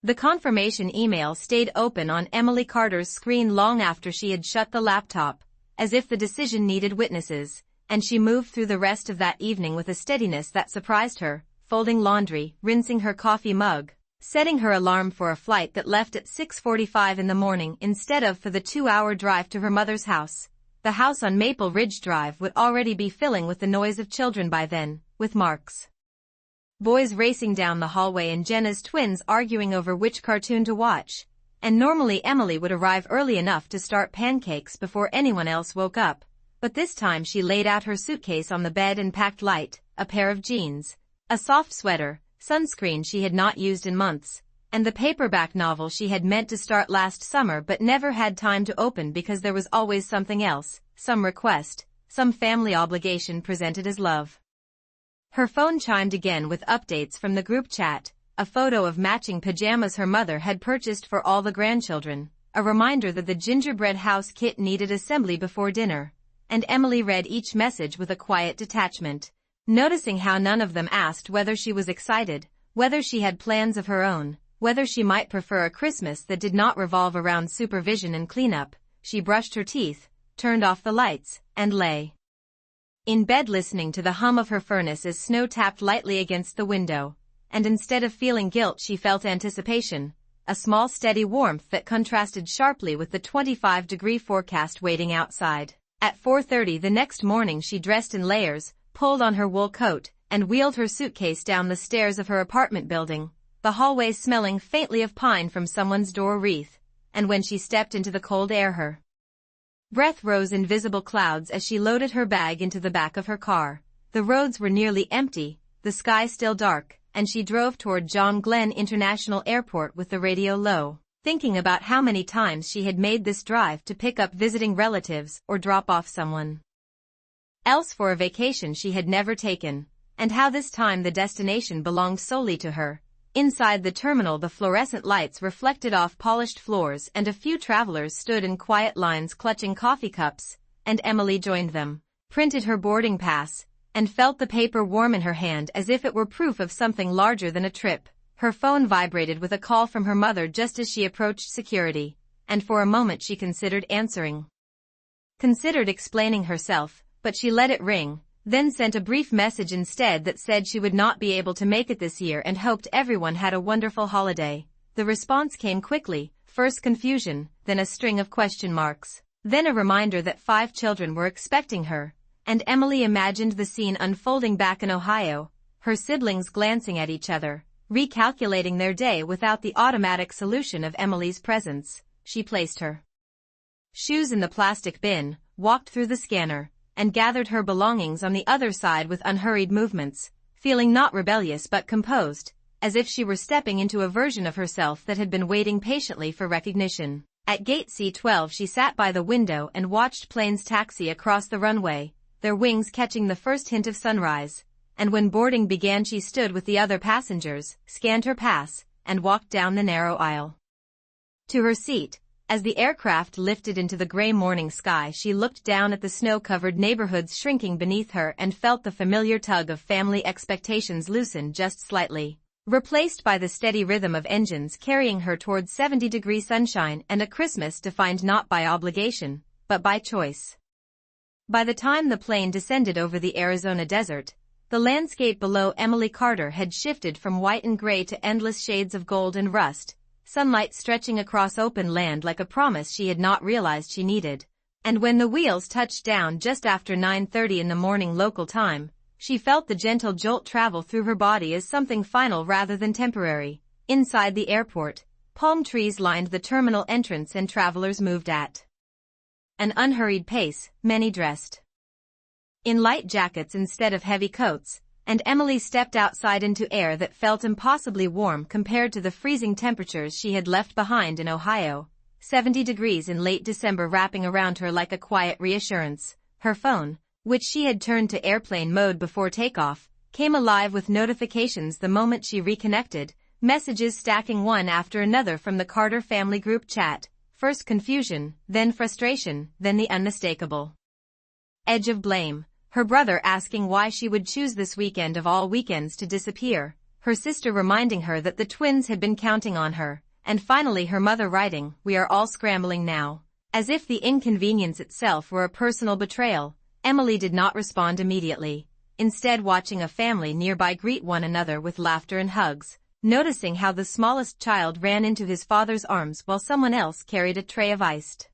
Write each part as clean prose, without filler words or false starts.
The confirmation email stayed open on Emily Carter's screen long after she had shut the laptop, as if the decision needed witnesses, and she moved through the rest of that evening with a steadiness that surprised her, folding laundry, rinsing her coffee mug, setting her alarm for a flight that left at 6:45 in the morning instead of for the 2-hour drive to her mother's house. The house on Maple Ridge Drive would already be filling with the noise of children by then, with Mark's boys racing down the hallway and Jenna's twins arguing over which cartoon to watch, and normally Emily would arrive early enough to start pancakes before anyone else woke up, but this time she laid out her suitcase on the bed and packed light, a pair of jeans, a soft sweater, sunscreen she had not used in months, and the paperback novel she had meant to start last summer but never had time to open because there was always something else, some request, some family obligation presented as love. Her phone chimed again with updates from the group chat, a photo of matching pajamas her mother had purchased for all the grandchildren, a reminder that the gingerbread house kit needed assembly before dinner, and Emily read each message with a quiet detachment, noticing how none of them asked whether she was excited, whether she had plans of her own, whether she might prefer a Christmas that did not revolve around supervision and cleanup. She brushed her teeth, turned off the lights, and lay in bed listening to the hum of her furnace as snow tapped lightly against the window, and instead of feeling guilt she felt anticipation, a small steady warmth that contrasted sharply with the 25-degree forecast waiting outside. At 4:30 the next morning she dressed in layers, pulled on her wool coat, and wheeled her suitcase down the stairs of her apartment building, the hallway smelling faintly of pine from someone's door wreath, and when she stepped into the cold air her breath rose in visible clouds as she loaded her bag into the back of her car. The roads were nearly empty, the sky still dark, and she drove toward John Glenn International Airport with the radio low, thinking about how many times she had made this drive to pick up visiting relatives or drop off someone else for a vacation she had never taken, and how this time the destination belonged solely to her. Inside the terminal the fluorescent lights reflected off polished floors and a few travelers stood in quiet lines clutching coffee cups, and Emily joined them, printed her boarding pass, and felt the paper warm in her hand as if it were proof of something larger than a trip. Her phone vibrated with a call from her mother just as she approached security, and for a moment she considered answering. Considered explaining herself, but she let it ring, then sent a brief message instead that said she would not be able to make it this year and hoped everyone had a wonderful holiday. The response came quickly, first confusion, then a string of question marks, then a reminder that 5 children were expecting her, and Emily imagined the scene unfolding back in Ohio, her siblings glancing at each other, recalculating their day without the automatic solution of Emily's presence. She placed her shoes in the plastic bin, walked through the scanner, and gathered her belongings on the other side with unhurried movements, feeling not rebellious but composed, as if she were stepping into a version of herself that had been waiting patiently for recognition. At gate C12 she sat by the window and watched planes taxi across the runway, their wings catching the first hint of sunrise, and when boarding began she stood with the other passengers, scanned her pass, and walked down the narrow aisle to her seat. As the aircraft lifted into the gray morning sky she looked down at the snow-covered neighborhoods shrinking beneath her and felt the familiar tug of family expectations loosen just slightly, replaced by the steady rhythm of engines carrying her toward 70-degree sunshine and a Christmas defined not by obligation, but by choice. By the time the plane descended over the Arizona desert, the landscape below Emily Carter had shifted from white and gray to endless shades of gold and rust, sunlight stretching across open land like a promise she had not realized she needed. And when the wheels touched down just after 9:30 in the morning local time, she felt the gentle jolt travel through her body as something final rather than temporary. Inside the airport, palm trees lined the terminal entrance and travelers moved at an unhurried pace, many dressed in light jackets instead of heavy coats, and Emily stepped outside into air that felt impossibly warm compared to the freezing temperatures she had left behind in Ohio, 70 degrees in late December wrapping around her like a quiet reassurance. Her phone, which she had turned to airplane mode before takeoff, came alive with notifications the moment she reconnected, messages stacking one after another from the Carter family group chat, first confusion, then frustration, then the unmistakable edge of blame. Her brother asking why she would choose this weekend of all weekends to disappear, her sister reminding her that the twins had been counting on her, and finally her mother writing, "We are all scrambling now." As if the inconvenience itself were a personal betrayal, Emily did not respond immediately, instead watching a family nearby greet one another with laughter and hugs, noticing how the smallest child ran into his father's arms while someone else carried a tray of iced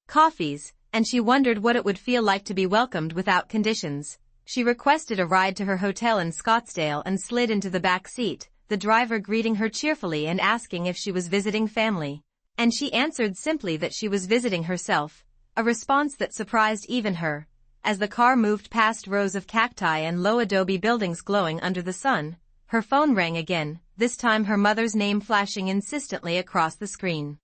coffees, and she wondered what it would feel like to be welcomed without conditions. She requested a ride to her hotel in Scottsdale and slid into the back seat, the driver greeting her cheerfully and asking if she was visiting family. And she answered simply that she was visiting herself, a response that surprised even her. As the car moved past rows of cacti and low adobe buildings glowing under the sun, her phone rang again, this time her mother's name flashing insistently across the screen.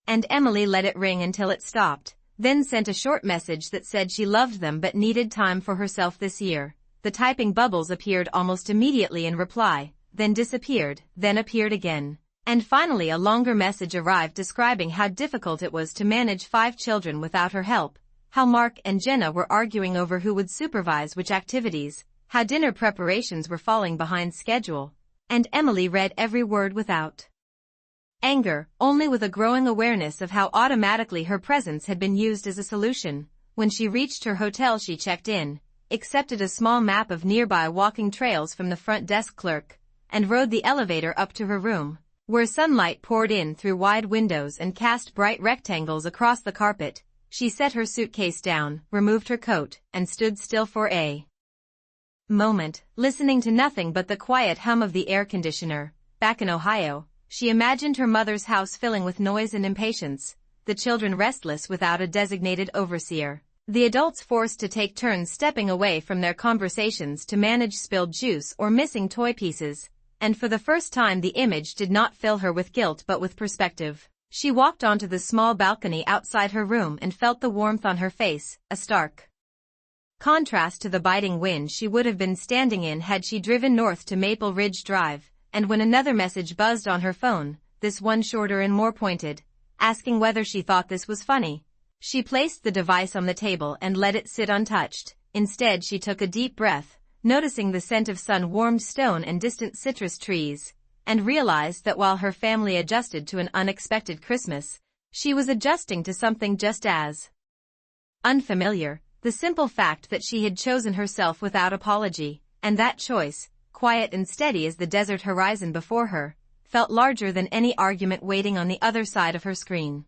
And Emily let it ring until it stopped, then sent a short message that said she loved them but needed time for herself this year. The typing bubbles appeared almost immediately in reply, then disappeared, then appeared again. And finally a longer message arrived describing how difficult it was to manage 5 children without her help, how Mark and Jenna were arguing over who would supervise which activities, how dinner preparations were falling behind schedule. And Emily read every word without anger, only with a growing awareness of how automatically her presence had been used as a solution. When she reached her hotel she checked in, accepted a small map of nearby walking trails from the front desk clerk, and rode the elevator up to her room, where sunlight poured in through wide windows and cast bright rectangles across the carpet. She set her suitcase down, removed her coat, and stood still for a moment, listening to nothing but the quiet hum of the air conditioner. Back in Ohio, she imagined her mother's house filling with noise and impatience, the children restless without a designated overseer, the adults forced to take turns stepping away from their conversations to manage spilled juice or missing toy pieces. And for the first time the image did not fill her with guilt but with perspective. She walked onto the small balcony outside her room and felt the warmth on her face, a stark contrast to the biting wind she would have been standing in had she driven north to Maple Ridge Drive. And when another message buzzed on her phone, this one shorter and more pointed, asking whether she thought this was funny, she placed the device on the table and let it sit untouched. Instead she took a deep breath, noticing the scent of sun-warmed stone and distant citrus trees, and realized that while her family adjusted to an unexpected Christmas, she was adjusting to something just as unfamiliar, the simple fact that she had chosen herself without apology, and that choice, quiet and steady as the desert horizon before her, felt larger than any argument waiting on the other side of her screen.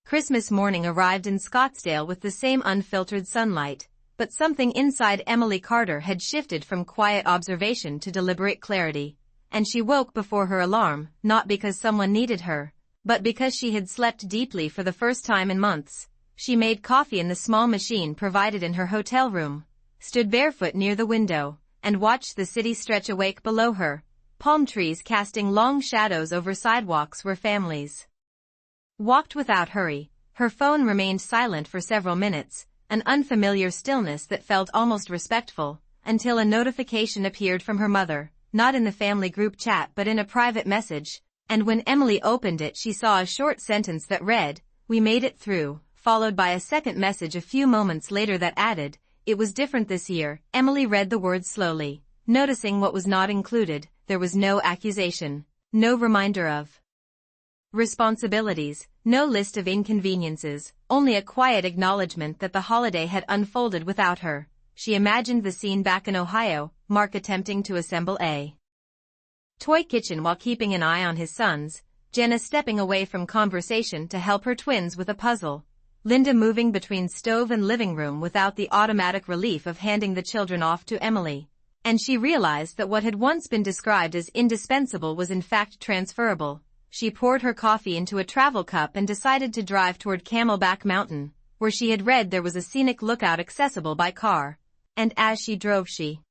Christmas morning arrived in Scottsdale with the same unfiltered sunlight, but something inside Emily Carter had shifted from quiet observation to deliberate clarity, and she woke before her alarm, not because someone needed her, but because she had slept deeply for the first time in months. She made coffee in the small machine provided in her hotel room, stood barefoot near the window, and watched the city stretch awake below her, palm trees casting long shadows over sidewalks where families walked without hurry. Her phone remained silent for several minutes, an unfamiliar stillness that felt almost respectful, until a notification appeared from her mother, not in the family group chat but in a private message, and when Emily opened it she saw a short sentence that read, "We made it through," followed by a second message a few moments later that added, "It was different this year." Emily read the words slowly, noticing what was not included. There was no accusation, no reminder of responsibilities, no list of inconveniences, only a quiet acknowledgement that the holiday had unfolded without her. She imagined the scene back in Ohio, Mark attempting to assemble a toy kitchen while keeping an eye on his sons, Jenna stepping away from conversation to help her twins with a puzzle, Linda moving between stove and living room without the automatic relief of handing the children off to Emily. And she realized that what had once been described as indispensable was in fact transferable. She poured her coffee into a travel cup and decided to drive toward Camelback Mountain, where she had read there was a scenic lookout accessible by car. And as she drove she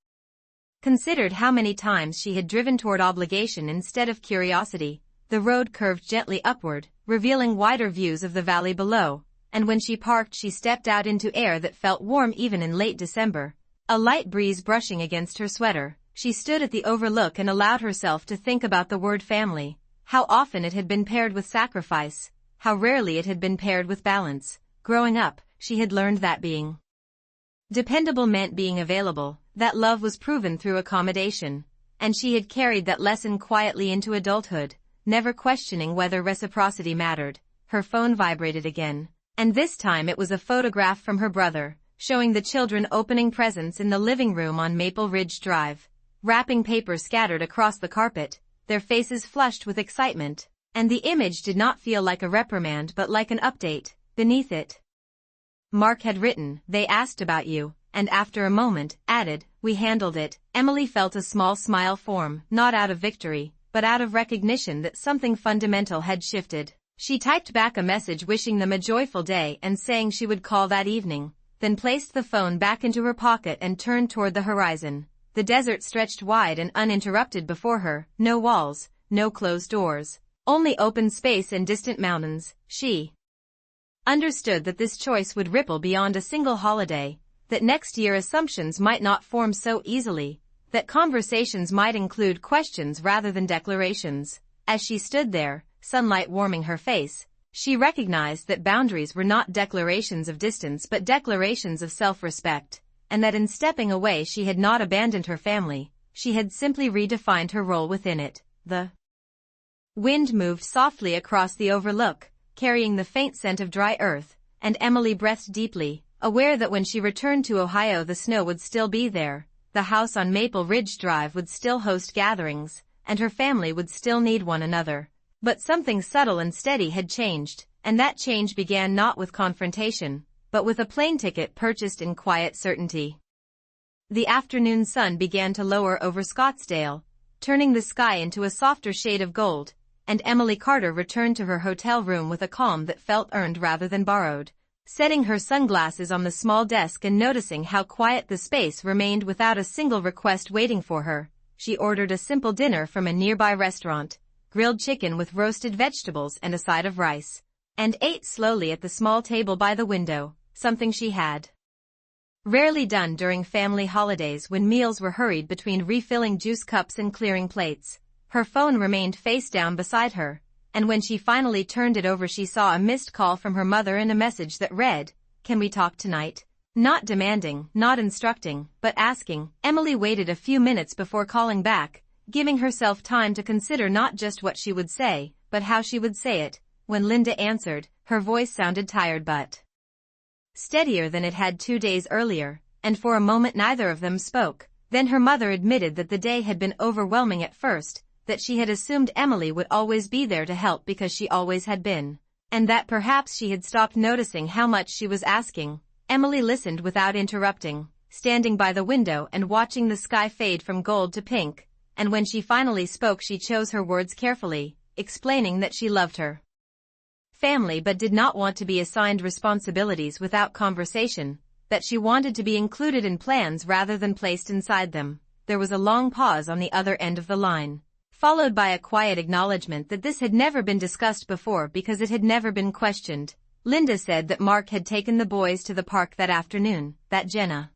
considered how many times she had driven toward obligation instead of curiosity. The road curved gently upward, revealing wider views of the valley below, and when she parked she stepped out into air that felt warm even in late December, a light breeze brushing against her sweater. She stood at the overlook and allowed herself to think about the word family, how often it had been paired with sacrifice, how rarely it had been paired with balance. Growing up, she had learned that being dependable meant being available, that love was proven through accommodation. and she had carried that lesson quietly into adulthood, never questioning whether reciprocity mattered. Her phone vibrated again, and this time it was a photograph from her brother, showing the children opening presents in the living room on Maple Ridge Drive. Wrapping paper scattered across the carpet, their faces flushed with excitement, and the image did not feel like a reprimand but like an update. Beneath it, Mark had written, "They asked about you," and after a moment, added, "We handled it." Emily felt a small smile form, not out of victory, but out of recognition that something fundamental had shifted. She typed back a message wishing them a joyful day and saying she would call that evening, then placed the phone back into her pocket and turned toward the horizon. The desert stretched wide and uninterrupted before her, no walls, no closed doors, only open space and distant mountains. She understood that this choice would ripple beyond a single holiday, that next year assumptions might not form so easily, that conversations might include questions rather than declarations. As she stood there, sunlight warming her face, she recognized that boundaries were not declarations of distance but declarations of self-respect, and that in stepping away she had not abandoned her family, she had simply redefined her role within it. The wind moved softly across the overlook, carrying the faint scent of dry earth, and Emily breathed deeply, aware that when she returned to Ohio the snow would still be there, the house on Maple Ridge Drive would still host gatherings, and her family would still need one another. But something subtle and steady had changed, and that change began not with confrontation, but with a plane ticket purchased in quiet certainty. The afternoon sun began to lower over Scottsdale, turning the sky into a softer shade of gold, and Emily Carter returned to her hotel room with a calm that felt earned rather than borrowed. Setting her sunglasses on the small desk and noticing how quiet the space remained without a single request waiting for her, she ordered a simple dinner from a nearby restaurant, grilled chicken with roasted vegetables and a side of rice, and ate slowly at the small table by the window, something she had rarely done during family holidays when meals were hurried between refilling juice cups and clearing plates. Her phone remained face down beside her, and when she finally turned it over she saw a missed call from her mother and a message that read, "Can we talk tonight?" Not demanding, not instructing, but asking. Emily waited a few minutes before calling back, giving herself time to consider not just what she would say, but how she would say it. When Linda answered, her voice sounded tired but steadier than it had 2 days earlier, and for a moment neither of them spoke. Then her mother admitted that the day had been overwhelming at first, that she had assumed Emily would always be there to help because she always had been, and that perhaps she had stopped noticing how much she was asking. Emily listened without interrupting, standing by the window and watching the sky fade from gold to pink, and when she finally spoke she chose her words carefully, explaining that she loved her family but did not want to be assigned responsibilities without conversation, that she wanted to be included in plans rather than placed inside them. There was a long pause on the other end of the line, followed by a quiet acknowledgement that this had never been discussed before because it had never been questioned. Linda said that Mark had taken the boys to the park that afternoon, that Jenna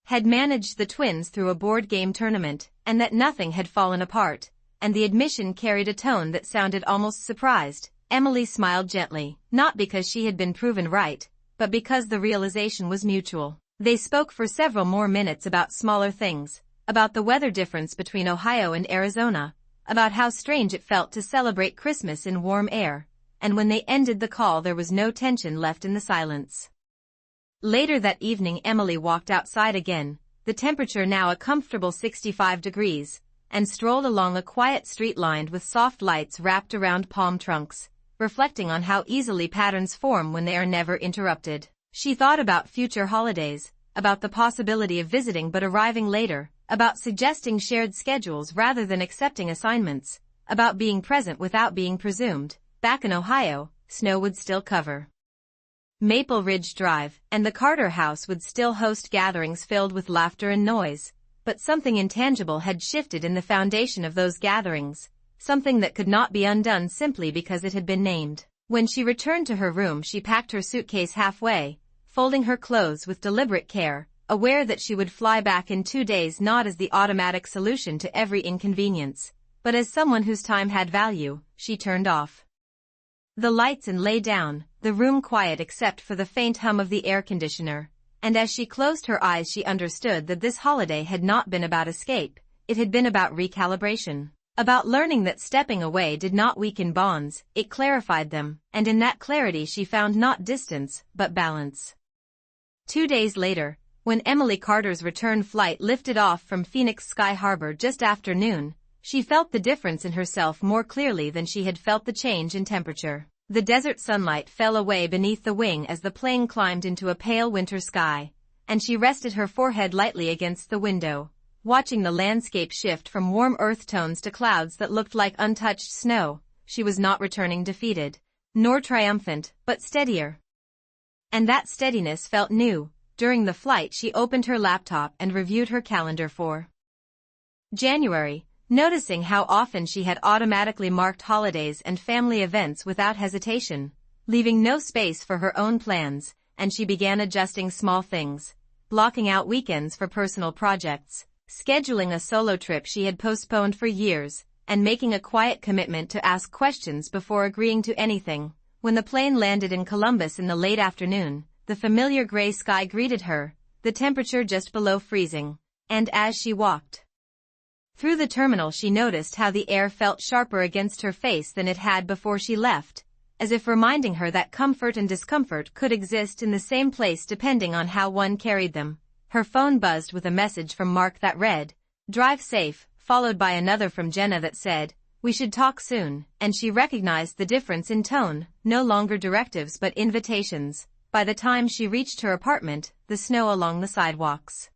had managed the twins through a board game tournament, and that nothing had fallen apart, and the admission carried a tone that sounded almost surprised. Emily smiled gently, not because she had been proven right, but because the realization was mutual. They spoke for several more minutes about smaller things, about the weather difference between Ohio and Arizona, about how strange it felt to celebrate Christmas in warm air, and when they ended the call there was no tension left in the silence. Later that evening Emily walked outside again, the temperature now a comfortable 65 degrees, and strolled along a quiet street lined with soft lights wrapped around palm trunks, reflecting on how easily patterns form when they are never interrupted. She thought about future holidays, about the possibility of visiting but arriving later, about suggesting shared schedules rather than accepting assignments, about being present without being presumed. Back in Ohio, snow would still cover Maple Ridge Drive, and the Carter house would still host gatherings filled with laughter and noise, but something intangible had shifted in the foundation of those gatherings, something that could not be undone simply because it had been named. When she returned to her room she packed her suitcase halfway, folding her clothes with deliberate care, aware that she would fly back in 2 days not as the automatic solution to every inconvenience, but as someone whose time had value. She turned off the lights and lay down, the room quiet except for the faint hum of the air conditioner, and as she closed her eyes she understood that this holiday had not been about escape. it had been about recalibration. About learning that stepping away did not weaken bonds, it clarified them, and in that clarity she found not distance, but balance. 2 days later, when Emily Carter's return flight lifted off from Phoenix Sky Harbor just after noon, she felt the difference in herself more clearly than she had felt the change in temperature. The desert sunlight fell away beneath the wing as the plane climbed into a pale winter sky, and she rested her forehead lightly against the window, watching the landscape shift from warm earth tones to clouds that looked like untouched snow. She was not returning defeated, nor triumphant, but steadier. And that steadiness felt new. During the flight she opened her laptop and reviewed her calendar for January, noticing how often she had automatically marked holidays and family events without hesitation, leaving no space for her own plans, and she began adjusting small things, blocking out weekends for personal projects, scheduling a solo trip she had postponed for years, and making a quiet commitment to ask questions before agreeing to anything. When the plane landed in Columbus in the late afternoon, the familiar gray sky greeted her, the temperature just below freezing, and as she walked through the terminal she noticed how the air felt sharper against her face than it had before she left, as if reminding her that comfort and discomfort could exist in the same place depending on how one carried them. Her phone buzzed with a message from Mark that read, "Drive safe," followed by another from Jenna that said, "We should talk soon," and she recognized the difference in tone, no longer directives but invitations. By the time she reached her apartment, the snow along the sidewalks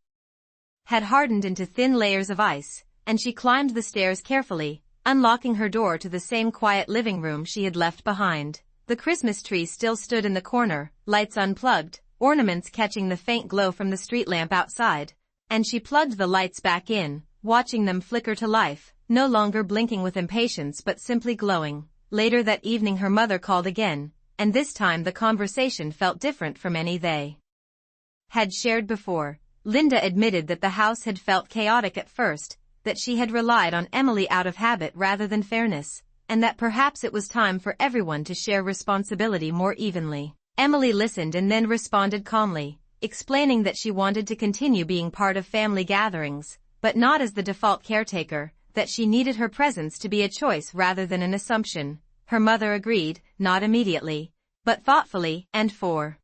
had hardened into thin layers of ice, and she climbed the stairs carefully, unlocking her door to the same quiet living room she had left behind. The Christmas tree still stood in the corner, lights unplugged, ornaments catching the faint glow from the street lamp outside, and she plugged the lights back in, watching them flicker to life, no longer blinking with impatience but simply glowing. Later that evening her mother called again, and this time the conversation felt different from any they had shared before. Linda admitted that the house had felt chaotic at first, that she had relied on Emily out of habit rather than fairness, and that perhaps it was time for everyone to share responsibility more evenly. Emily listened and then responded calmly, explaining that she wanted to continue being part of family gatherings, but not as the default caretaker, that she needed her presence to be a choice rather than an assumption. Her mother agreed, not immediately, but thoughtfully, and for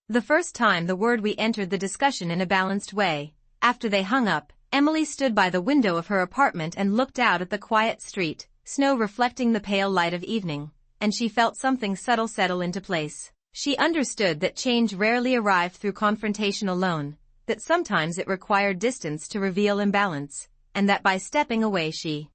the first time the word we entered the discussion in a balanced way. After they hung up, Emily stood by the window of her apartment and looked out at the quiet street, snow reflecting the pale light of evening, and she felt something subtle settle into place. She understood that change rarely arrived through confrontation alone, that sometimes it required distance to reveal imbalance, and that by stepping away she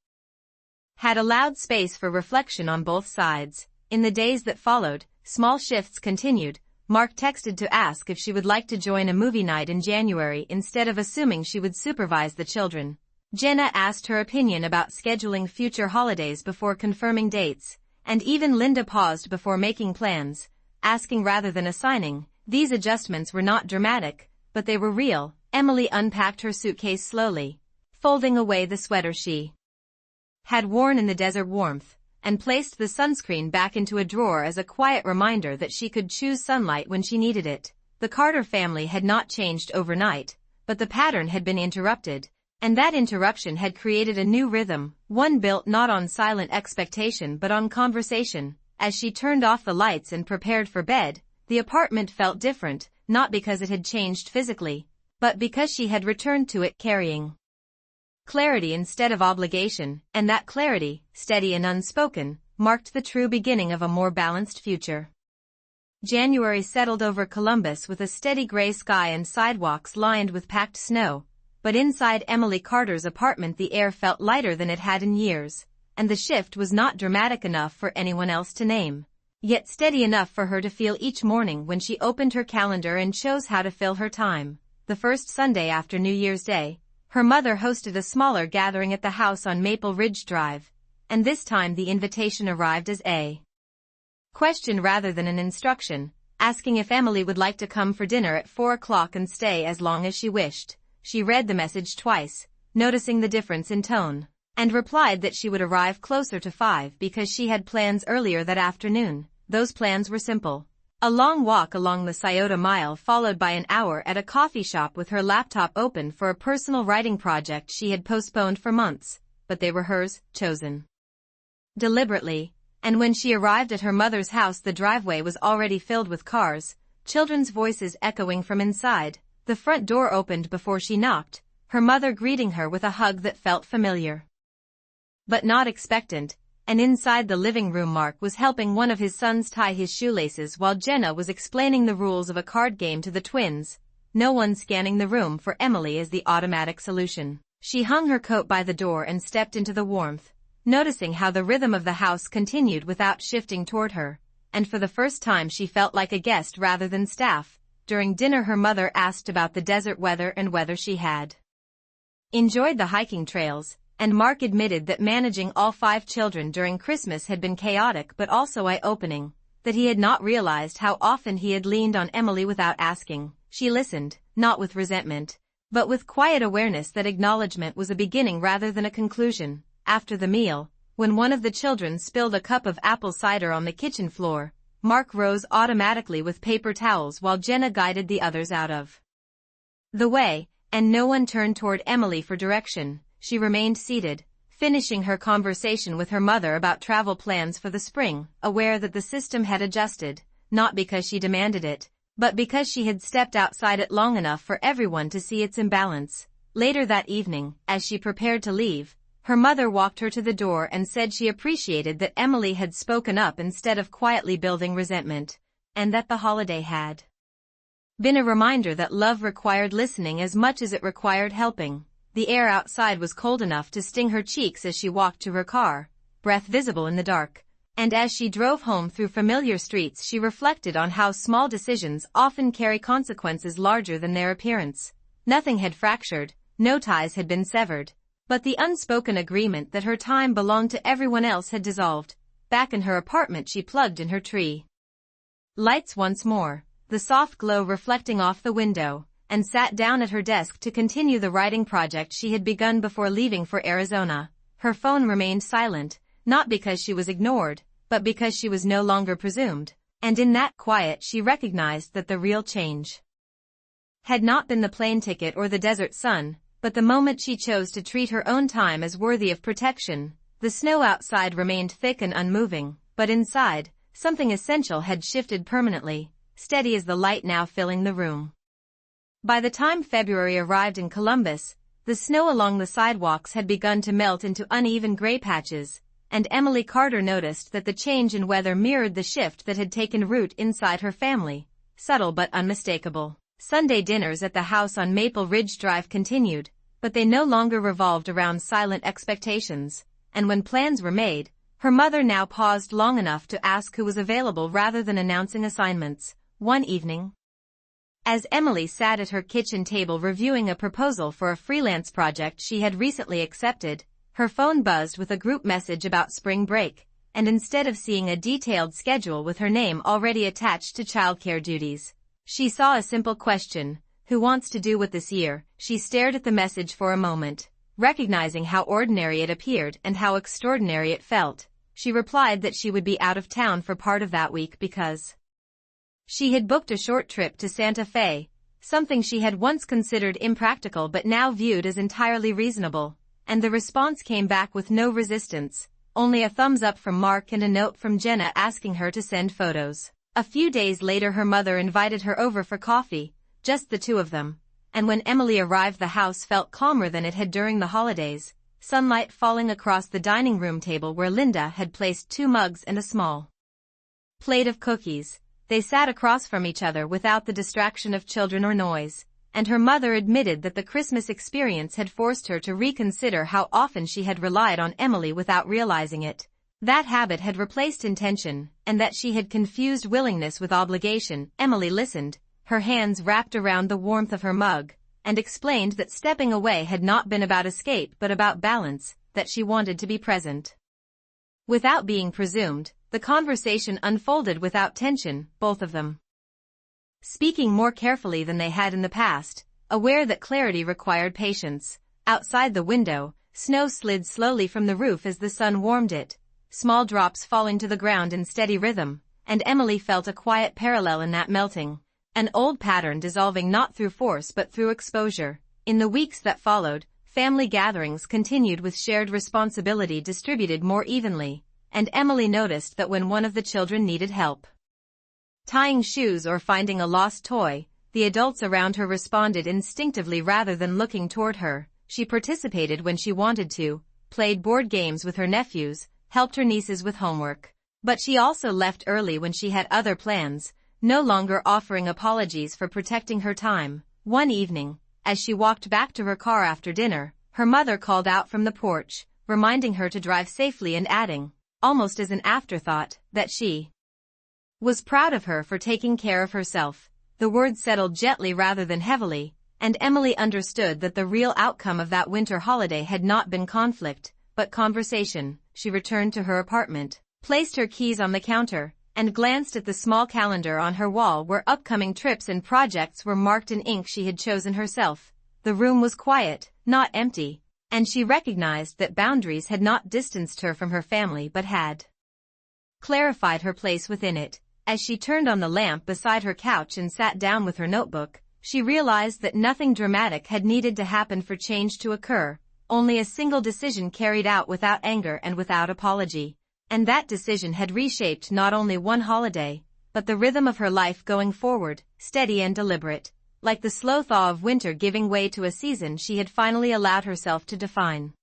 had allowed space for reflection on both sides. In the days that followed, small shifts continued. Mark texted to ask if she would like to join a movie night in January instead of assuming she would supervise the children. Jenna asked her opinion about scheduling future holidays before confirming dates, and even Linda paused before making plans, asking rather than assigning. These adjustments were not dramatic, but they were real. Emily unpacked her suitcase slowly, folding away the sweater she had worn in the desert warmth, and placed the sunscreen back into a drawer as a quiet reminder that she could choose sunlight when she needed it. The Carter family had not changed overnight, but the pattern had been interrupted, and that interruption had created a new rhythm, one built not on silent expectation but on conversation. As she turned off the lights and prepared for bed, the apartment felt different, not because it had changed physically, but because she had returned to it carrying clarity instead of obligation, and that clarity, steady and unspoken, marked the true beginning of a more balanced future. January settled over Columbus with a steady gray sky and sidewalks lined with packed snow, but inside Emily Carter's apartment the air felt lighter than it had in years, and the shift was not dramatic enough for anyone else to name, yet steady enough for her to feel each morning when she opened her calendar and chose how to fill her time. The first Sunday after New Year's Day, her mother hosted a smaller gathering at the house on Maple Ridge Drive, and this time the invitation arrived as a question rather than an instruction, asking if Emily would like to come for dinner at 4 o'clock and stay as long as she wished. She read the message twice, noticing the difference in tone, and replied that she would arrive closer to 5 because she had plans earlier that afternoon. Those plans were simple: A long walk along the Scioto Mile followed by an hour at a coffee shop with her laptop open for a personal writing project she had postponed for months, but they were hers, chosen deliberately, and when she arrived at her mother's house the driveway was already filled with cars, children's voices echoing from inside. The front door opened before she knocked, her mother greeting her with a hug that felt familiar but not expectant, and inside the living room Mark was helping one of his sons tie his shoelaces while Jenna was explaining the rules of a card game to the twins, no one scanning the room for Emily as the automatic solution. She hung her coat by the door and stepped into the warmth, noticing how the rhythm of the house continued without shifting toward her, and for the first time she felt like a guest rather than staff. During dinner her mother asked about the desert weather and whether she had enjoyed the hiking trails, and Mark admitted that managing all 5 children during Christmas had been chaotic but also eye-opening, that he had not realized how often he had leaned on Emily without asking. She listened, not with resentment, but with quiet awareness that acknowledgement was a beginning rather than a conclusion. After the meal, when one of the children spilled a cup of apple cider on the kitchen floor, Mark rose automatically with paper towels while Jenna guided the others out of the way, and no one turned toward Emily for direction. She remained seated, finishing her conversation with her mother about travel plans for the spring, aware that the system had adjusted, not because she demanded it, but because she had stepped outside it long enough for everyone to see its imbalance. Later that evening, as she prepared to leave, her mother walked her to the door and said she appreciated that Emily had spoken up instead of quietly building resentment, and that the holiday had been a reminder that love required listening as much as it required helping. The air outside was cold enough to sting her cheeks as she walked to her car, breath visible in the dark, and as she drove home through familiar streets she reflected on how small decisions often carry consequences larger than their appearance. Nothing had fractured, no ties had been severed, but the unspoken agreement that her time belonged to everyone else had dissolved. Back in her apartment she plugged in her tree lights once more, the soft glow reflecting off the window, and sat down at her desk to continue the writing project she had begun before leaving for Arizona. Her phone remained silent, not because she was ignored, but because she was no longer presumed, and in that quiet she recognized that the real change had not been the plane ticket or the desert sun, but the moment she chose to treat her own time as worthy of protection. The snow outside remained thick and unmoving, but inside, something essential had shifted permanently, steady as the light now filling the room. By the time February arrived in Columbus, the snow along the sidewalks had begun to melt into uneven gray patches, and Emily Carter noticed that the change in weather mirrored the shift that had taken root inside her family, subtle but unmistakable. Sunday dinners at the house on Maple Ridge Drive continued, but they no longer revolved around silent expectations, and when plans were made, her mother now paused long enough to ask who was available rather than announcing assignments. One evening, as Emily sat at her kitchen table reviewing a proposal for a freelance project she had recently accepted, her phone buzzed with a group message about spring break, and instead of seeing a detailed schedule with her name already attached to childcare duties, she saw a simple question: who wants to do what this year? She stared at the message for a moment, recognizing how ordinary it appeared and how extraordinary it felt. She replied that she would be out of town for part of that week because she had booked a short trip to Santa Fe, something she had once considered impractical but now viewed as entirely reasonable, and the response came back with no resistance, only a thumbs up from Mark and a note from Jenna asking her to send photos. A few days later her mother invited her over for coffee, just the two of them, and when Emily arrived the house felt calmer than it had during the holidays, sunlight falling across the dining room table where Linda had placed 2 mugs and a small plate of cookies. They sat across from each other without the distraction of children or noise, and her mother admitted that the Christmas experience had forced her to reconsider how often she had relied on Emily without realizing it. That habit had replaced intention, and that she had confused willingness with obligation. Emily listened, her hands wrapped around the warmth of her mug, and explained that stepping away had not been about escape but about balance, that she wanted to be present. Without being presumed, the conversation unfolded without tension, both of them speaking more carefully than they had in the past, aware that clarity required patience. Outside the window, snow slid slowly from the roof as the sun warmed it, small drops falling to the ground in steady rhythm, and Emily felt a quiet parallel in that melting. An old pattern dissolving not through force but through exposure. In the weeks that followed, family gatherings continued with shared responsibility distributed more evenly, and Emily noticed that when one of the children needed help tying shoes or finding a lost toy, the adults around her responded instinctively rather than looking toward her. She participated when she wanted to, played board games with her nephews, helped her nieces with homework. But she also left early when she had other plans, no longer offering apologies for protecting her time. One evening, as she walked back to her car after dinner, her mother called out from the porch, reminding her to drive safely and adding, almost as an afterthought, that she was proud of her for taking care of herself. The words settled gently rather than heavily, and Emily understood that the real outcome of that winter holiday had not been conflict, but conversation. She returned to her apartment, placed her keys on the counter, and glanced at the small calendar on her wall where upcoming trips and projects were marked in ink she had chosen herself. The room was quiet, not empty, and she recognized that boundaries had not distanced her from her family but had clarified her place within it. As she turned on the lamp beside her couch and sat down with her notebook, she realized that nothing dramatic had needed to happen for change to occur, only a single decision carried out without anger and without apology. And that decision had reshaped not only one holiday, but the rhythm of her life going forward, steady and deliberate, like the slow thaw of winter giving way to a season she had finally allowed herself to define.